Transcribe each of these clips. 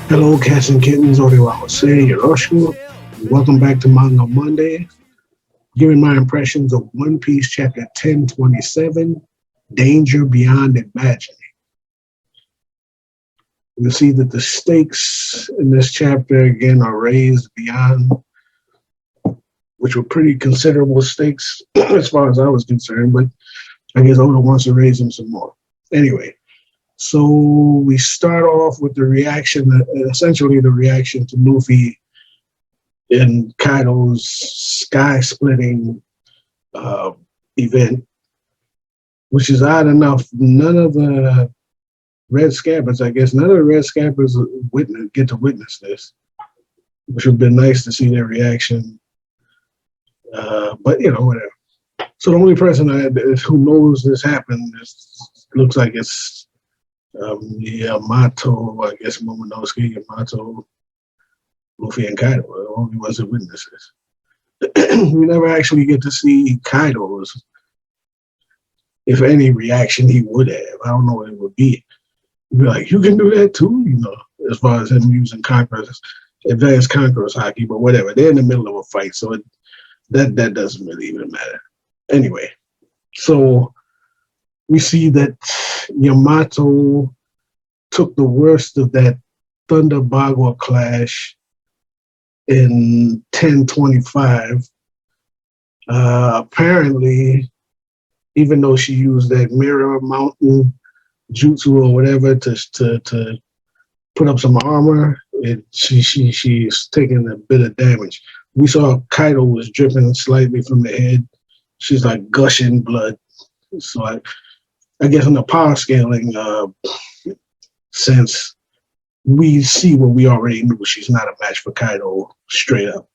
Hello, cats and kittens, Onigashima, Yoroshiku. Welcome back to Manga Monday. Giving my impressions of One Piece chapter 1027, Danger Beyond Imagining. You'll see that the stakes in this chapter again are raised beyond, which were pretty considerable stakes as far as I was concerned, but I guess Oda wants to raise them some more. Anyway, so we start off with the reaction, essentially the reaction to Luffy in Kaido's sky splitting uh, event, which is odd enough. None of the Red Scabbards, I guess, none of the Red Scabbards get to witness this, which would have been nice to see their reaction. But whatever. So the only person who knows this happened looks like it's Yamato, I guess Momonosuke, Yamato, Luffy, and Kaido. The only ones that witness this. We never actually get to see Kaido's, if any, reaction he would have. I don't know what it would be. You'd be like, you can do that too, as far as him using advanced Conqueror's Haki, but whatever. They're in the middle of a fight, so that doesn't really even matter. Anyway, so we see that Yamato took the worst of that Thunder Bagua clash in 1025. Apparently, even though she used that Mirror Mountain jutsu or whatever to put up some armor, she's taking a bit of damage. We saw Kaido was dripping slightly from the head. She's like gushing blood. So I guess in the power scaling sense, we see what we already knew. She's not a match for Kaido straight up.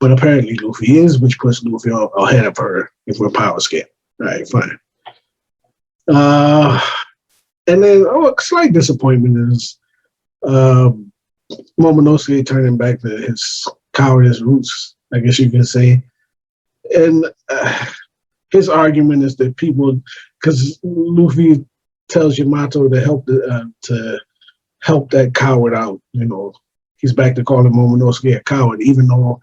But apparently Luffy is, which puts Luffy ahead of her if we're power scale. All right, fine. And then, a slight disappointment is Momonosuke turning back to his cowardice roots, I guess you can say. And his argument is that people, because Luffy tells Yamato to help that coward out, he's back to calling Momonosuke a coward, even though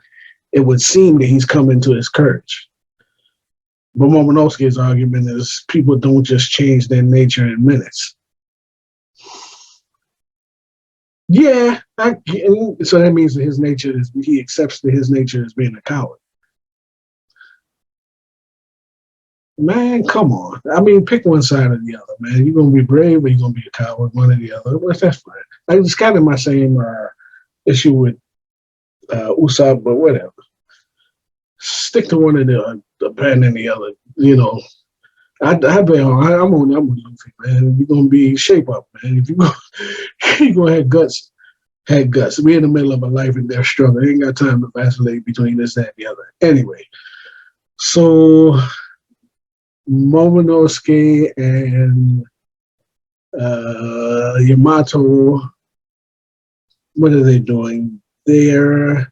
it would seem that he's coming to his courage. But Momonosuke's argument is people don't just change their nature in minutes. Yeah, so that means that his nature he accepts that his nature is being a coward. Man, come on. I mean, pick one side or the other, man. You're going to be brave or you're going to be a coward, one or the other. Well, that's fine. It's kind of my same issue with Usopp, but whatever. Stick to one or the band and the other. I'm on Luffy, man. You're going to be shape up, man. If you're going to have guts, We're in the middle of a life and death struggle. I ain't got time to vacillate between this, that, and the other. Anyway, so Momonosuke and Yamato, what are they doing? They're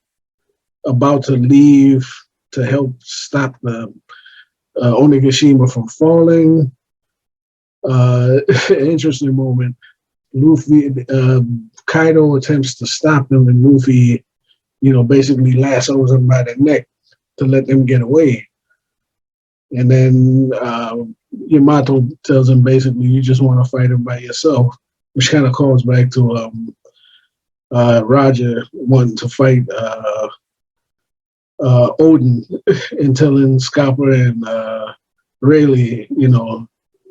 about to leave to help stop the Onigashima from falling. Interesting moment. Luffy, Kaido attempts to stop them, and Luffy, basically lassos him by the neck to let them get away. And then Yamato tells him basically, you just want to fight him by yourself, which kind of calls back to Roger wanting to fight Odin and telling Scopper and Rayleigh,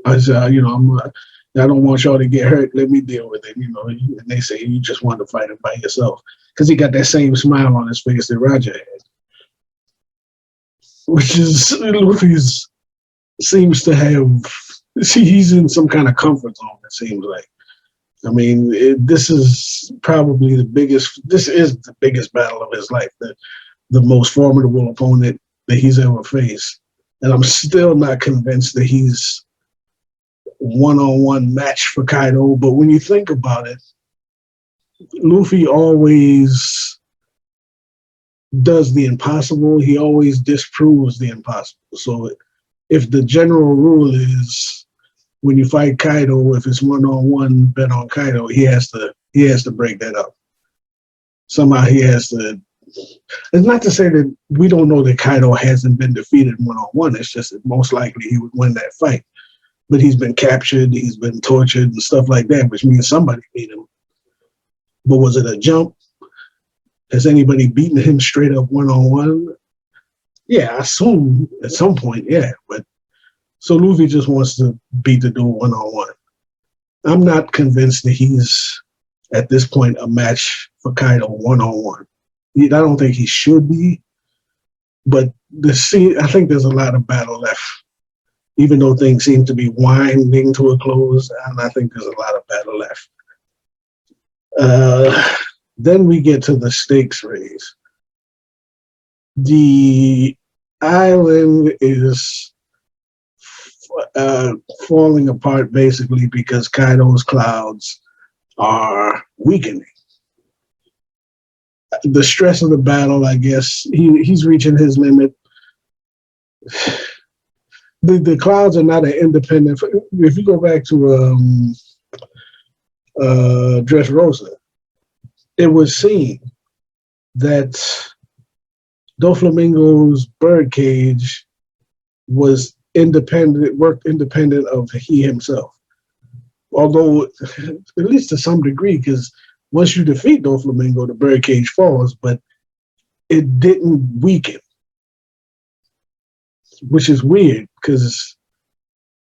I don't want y'all to get hurt. Let me deal with it, And they say, you just want to fight him by yourself. Because he got that same smile on his face that Roger had. Which is, Luffy seems to have, he's in some kind of comfort zone, it seems like. I mean, this is the biggest battle of his life, the most formidable opponent that he's ever faced. And I'm still not convinced that he's one-on-one match for Kaido. But when you think about it, Luffy always does the impossible. He always disproves the impossible. So if the general rule is when you fight Kaido, if it's one-on-one, bet on Kaido, he has to break that up. somehow he has to. It's not to say that we don't know that Kaido hasn't been defeated one-on-one. It's just that most likely he would win that fight. But he's been captured, he's been tortured and stuff like that, which means somebody beat him. But was it a jump? Has anybody beaten him straight up one-on-one? Yeah, I assume at some point, yeah. But so Luffy just wants to beat the dude one-on-one. I'm not convinced that he's, at this point, a match for Kaido one-on-one. I don't think he should be, but I think there's a lot of battle left, even though things seem to be winding to a close, and I think there's a lot of battle left. Then we get to the stakes raise. The island is falling apart basically because Kaido's clouds are weakening. The stress of the battle, I guess, he's reaching his limit. The clouds are not an independent. If you go back to Dressrosa, it was seen that Doflamingo's birdcage was independent, worked independent of he himself. Although, at least to some degree, because once you defeat Doflamingo, the birdcage falls, but it didn't weaken, which is weird because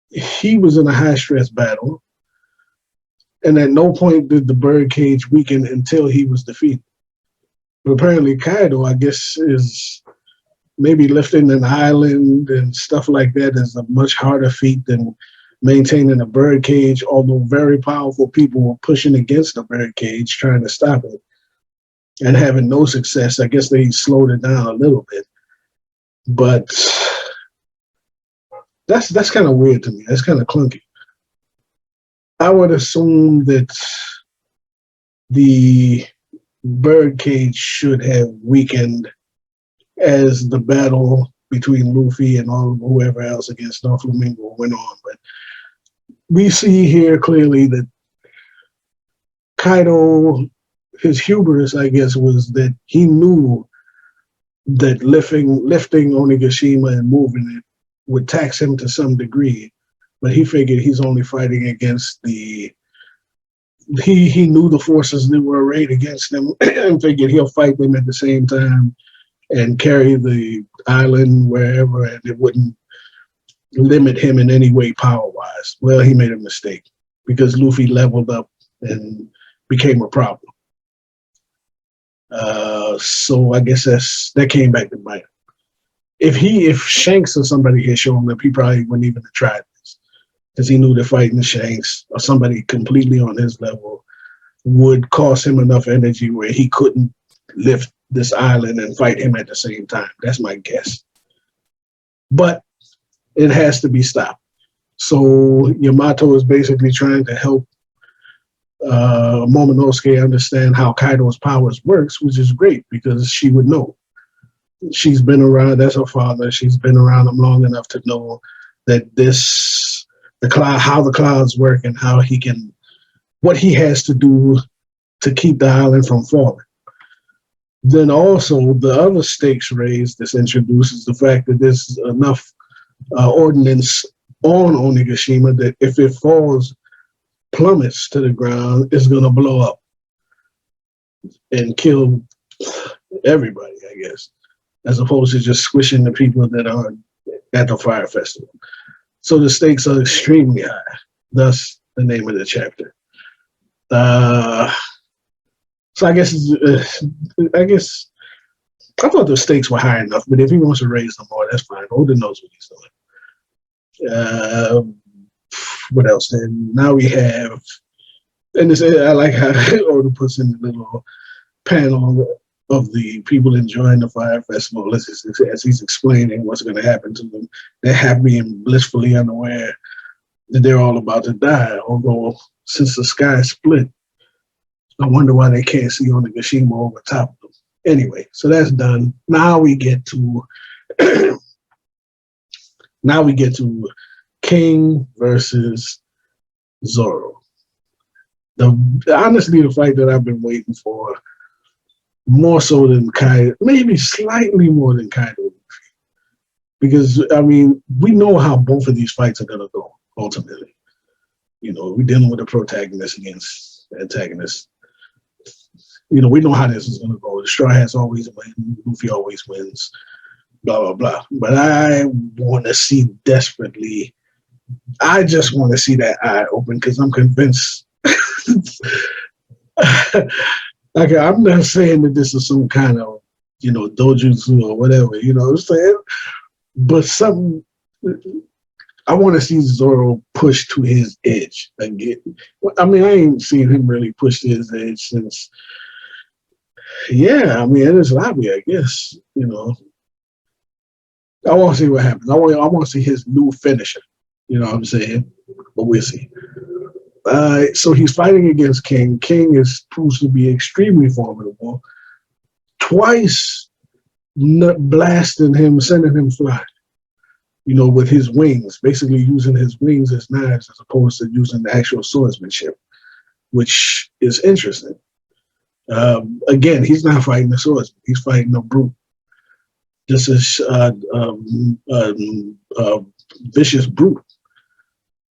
he was in a high-stress battle, and at no point did the birdcage weaken until he was defeated. But apparently Kaido, I guess, is maybe lifting an island and stuff like that is a much harder feat than maintaining a birdcage, although very powerful people were pushing against the birdcage, trying to stop it, and having no success. I guess they slowed it down a little bit. But that's kind of weird to me. That's kind of clunky. I would assume that the birdcage should have weakened as the battle between Luffy and all whoever else against Doflamingo went on. But we see here clearly that Kaido, his hubris, I guess, was that he knew that lifting Onigashima and moving it would tax him to some degree, but he figured he's only fighting against he knew the forces that were arrayed against him and figured he'll fight them at the same time and carry the island wherever, and it wouldn't limit him in any way power-wise. Well, he made a mistake because Luffy leveled up and became a problem. So I guess that came back to bite him. If Shanks or somebody had shown up, he probably wouldn't even have tried this because he knew that fighting Shanks or somebody completely on his level would cost him enough energy where he couldn't lift this island and fight him at the same time. That's my guess. But it has to be stopped. So Yamato is basically trying to help Momonosuke understand how Kaido's powers works, which is great because she would know. She's been around, that's her father, she's been around him long enough to know that how the clouds work and what he has to do to keep the island from falling. Then also the other stakes raised that's introduced is the fact that there's enough ordnance on Onigashima that if it falls, plummets to the ground, it's going to blow up and kill everybody, I guess, as opposed to just squishing the people that are at the fire festival. So the stakes are extremely high. Thus, the name of the chapter. So I guess I thought the stakes were high enough, but if he wants to raise them more, that's fine. Oda knows what he's doing. What else? Then now we have, and I like how Oda puts in the little panel of the people enjoying the fire festival as he's explaining what's going to happen to them. They're happy and blissfully unaware that they're all about to die. Although since the sky split, I wonder why they can't see Onigashima over top of them. Anyway, so that's done. Now we get to King versus Zoro. Honestly, the fight that I've been waiting for more so than Kaido, maybe slightly more than Kaido. Because, I mean, we know how both of these fights are going to go, ultimately. You know, we're dealing with a protagonist against antagonist. You know, we know how this is going to go. The Straw Hats always win. Luffy always wins. Blah, blah, blah. But I want to see desperately. I just want to see that eye open because I'm convinced. Okay, I'm not saying that this is some kind of, you know, dojutsu or whatever, you know what I'm saying? But something, I want to see Zoro push to his edge again. I mean, I ain't seen him really push to his edge since, yeah, I mean, it is lobby, I guess, you know. I want to see what happens. I want to see his new finisher, you know what I'm saying? But we'll see. So he's fighting against King. King is proves to be extremely formidable. Twice blasting him, sending him flying, you know, with his wings, basically using his wings as knives as opposed to using the actual swordsmanship, which is interesting. Again, he's not fighting a swordsman. He's fighting a brute. This is vicious brute,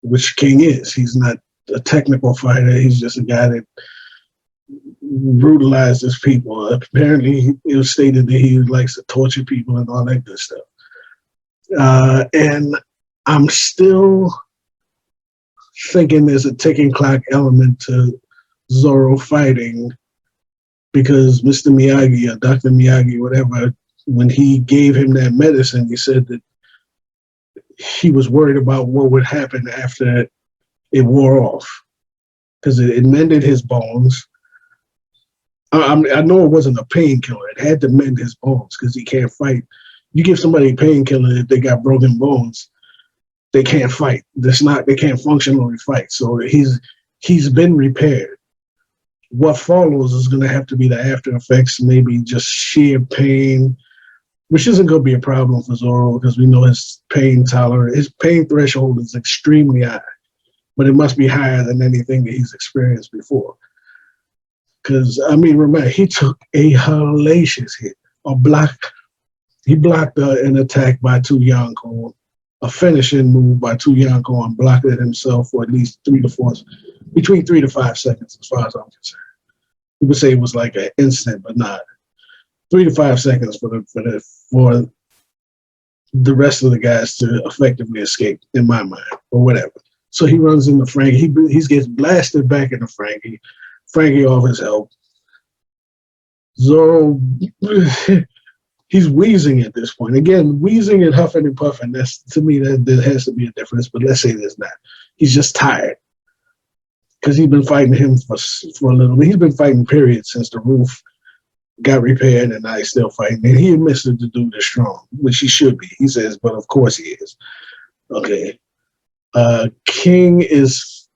which King is. He's not a technical fighter. He's just a guy that brutalizes people. Apparently, it was stated that he likes to torture people and all that good stuff. And I'm still thinking there's a ticking clock element to Zoro fighting because Mr. Miyagi or Dr. Miyagi, whatever, when he gave him that medicine, he said that he was worried about what would happen after it wore off because it mended his bones. I know it wasn't a painkiller. It had to mend his bones because he can't fight. You give somebody a painkiller if they got broken bones, they can't fight. They can't functionally fight. So he's been repaired. What follows is going to have to be the after effects, maybe just sheer pain, which isn't going to be a problem for Zoro because we know his pain threshold is extremely high, but it must be higher than anything that he's experienced before. Because, I mean, remember, he took a hellacious hit, he blocked an attack by Tu Yonko, a finishing move by Tu Yonko, and blocked it himself for at least between 3 to 5 seconds, as far as I'm concerned. People say it was like an instant, but not 3 to 5 seconds for the rest of the guys to effectively escape, in my mind, or whatever. So he runs into Frankie. He gets blasted back into Frankie. Frankie offers help. Zoro, he's wheezing at this point. Again, wheezing and huffing and puffing, that's, to me, there has to be a difference, but let's say there's not. He's just tired because he's been fighting him for a little bit. He's been fighting, period, since the roof got repaired, and now he's still fighting. And he admits that the dude is strong, which he should be. He says, but of course he is. Okay. King is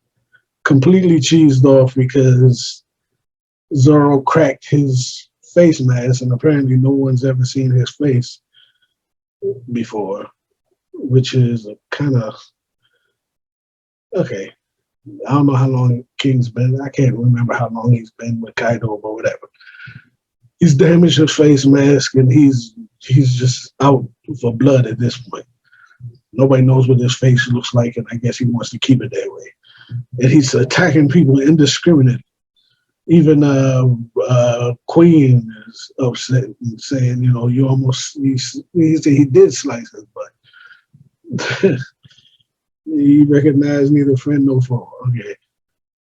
completely cheesed off because Zoro cracked his face mask, and apparently no one's ever seen his face before, which is a kind of okay. I don't know how long King's been. I can't remember how long he's been with Kaido, but whatever. He's damaged his face mask, and he's just out for blood at this point. Nobody knows what his face looks like, and I guess he wants to keep it that way. And he's attacking people indiscriminately. Even Queen is upset and saying, you know, you almost, he said he did slice his butt. He recognized neither friend nor foe. Okay.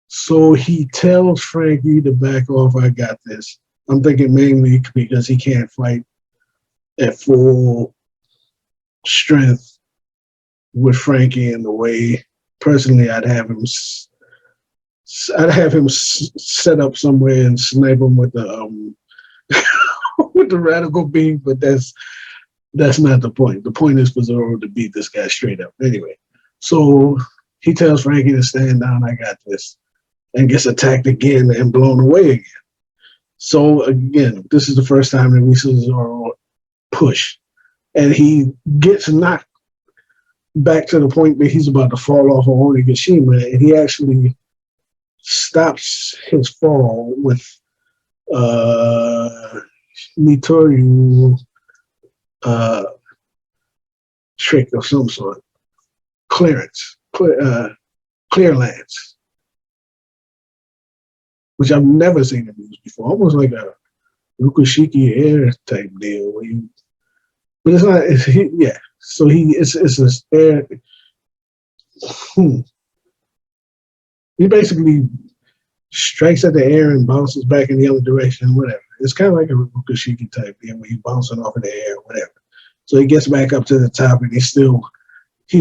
So he tells Frankie to back off. I got this. I'm thinking mainly because he can't fight at full strength with Frankie in the way. Personally, I'd have him set up somewhere and snipe him with the with the radical beam, but that's not the point. The point is for Zoro to beat this guy straight up. Anyway, so he tells Frankie to stand down. I got this, and gets attacked again and blown away again. So again, this is the first time that we see Zoro push, and he gets knocked back to the point that he's about to fall off of Onigashima, and he actually stops his fall with Nitoryu uh, trick of some sort. Clearance, which I've never seen him use before. Almost like a Rukushiki air type deal. Where you, but it's not. Yeah. So it's this air. He basically strikes at the air and bounces back in the other direction, whatever. It's kind of like a Rukushiki type deal where he's bouncing off in the air, whatever. So he gets back up to the top and he's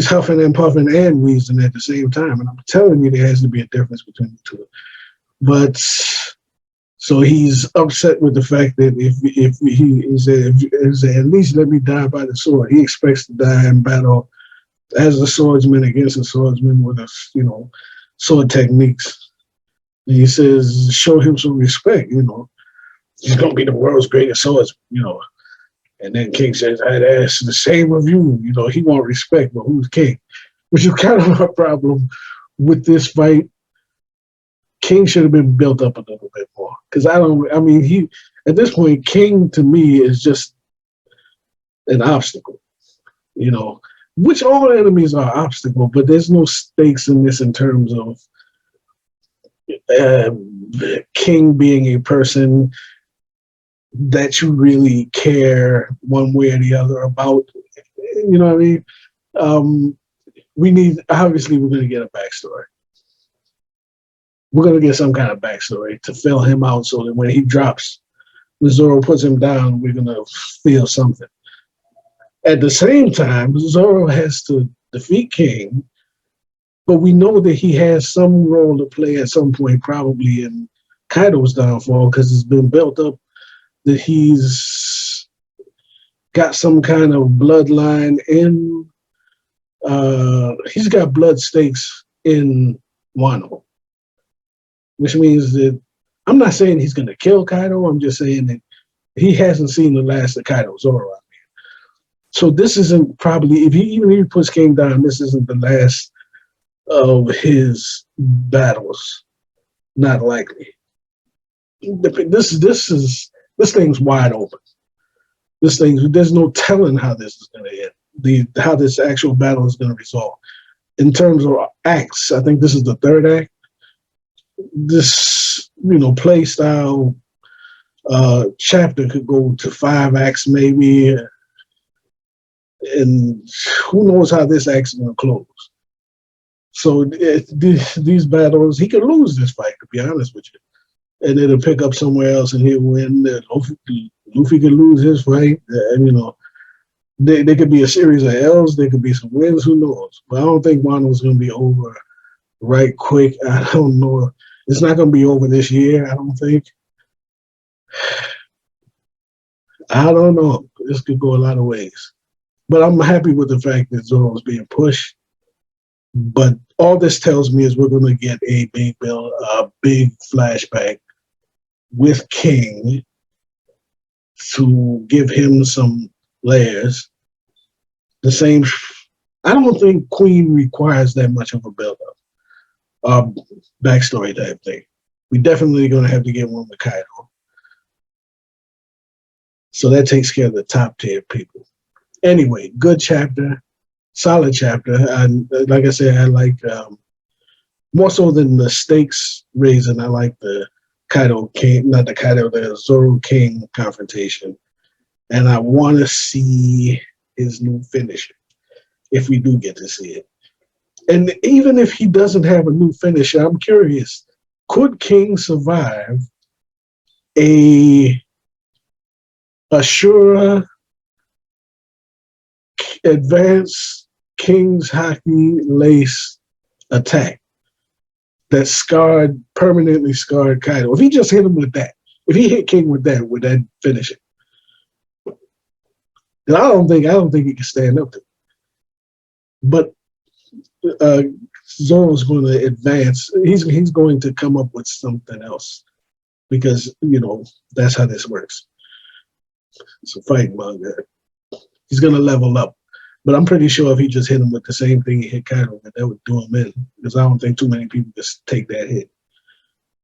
huffing and puffing and wheezing at the same time. And I'm telling you, there has to be a difference between the two. But so he's upset with the fact that if he said, at least let me die by the sword. He expects to die in battle as a swordsman against a swordsman with sword techniques. And he says, show him some respect. He's gonna be the world's greatest swordsman. And then King says, I'd ask the same of you. He want respect, but who's king? Which is kind of a problem with this fight. King should have been built up a little bit more. Because at this point, King to me is just an obstacle, which all enemies are obstacle, but there's no stakes in this in terms of King being a person that you really care one way or the other about. You know what I mean? Obviously, we're going to get a backstory. We're going to get some kind of backstory to fill him out so that when he drops, when Zoro puts him down, we're going to feel something. At the same time, Zoro has to defeat King, but we know that he has some role to play at some point, probably in Kaido's downfall, because it's been built up that he's got some kind of bloodline in, he's got blood stakes in Wano. Which means that I'm not saying he's going to kill Kaido. I'm just saying that he hasn't seen the last of Kaido Zoro. So this isn't probably, even if he puts King down, this isn't the last of his battles. Not likely. This thing's wide open. There's no telling how this is going to end. How this actual battle is going to resolve. In terms of acts, I think this is the third act. This, play style chapter could go to 5 acts maybe, and who knows how this act's going to close. So these battles, he could lose this fight, to be honest with you, and it'll pick up somewhere else and he'll win. Luffy could lose his fight, and there could be a series of L's, there could be some wins, who knows. But I don't think Wano's going to be over right quick. I don't know. It's not going to be over this year, I don't think. I don't know. This could go a lot of ways. But I'm happy with the fact that Zoro is being pushed. But all this tells me is we're going to get a big flashback with King to give him some layers. The same. I don't think Queen requires that much of a build-up. Backstory type thing. We definitely going to have to get one with Kaido. So that takes care of the top tier people. Anyway, good chapter, solid chapter. And like I said, I like more so than the stakes raising. I like the the Zoro King confrontation, and I want to see his new finisher if we do get to see it. And even if he doesn't have a new finisher, I'm curious, could King survive a Ashura advanced King's Hockey Lace attack that permanently scarred Kaido? If he just hit him with that, if he hit King with that, would that finish it? And I don't think he can stand up to it. But Zoro's going to advance. He's going to come up with something else because that's how this works. It's a fight manga. He's going to level up, but I'm pretty sure if he just hit him with the same thing he hit Kaido, that would do him in. Because I don't think too many people just take that hit.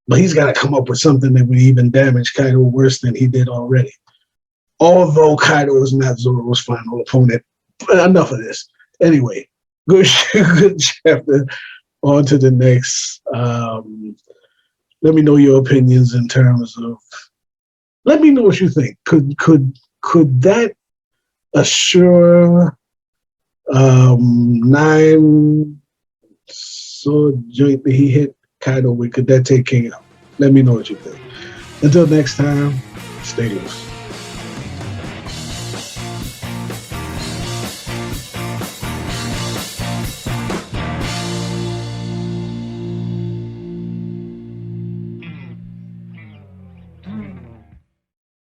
But he's got to come up with something that would even damage Kaido worse than he did already. although Kaido is not Zoro's final opponent. But enough of this. Anyway, good chapter. On to the next. Let me know your opinions in terms of. Let me know what you think. Could that assure 9 sword joint that he hit Kaido with? Could that take King out? Let me know what you think. Until next time, stay loose.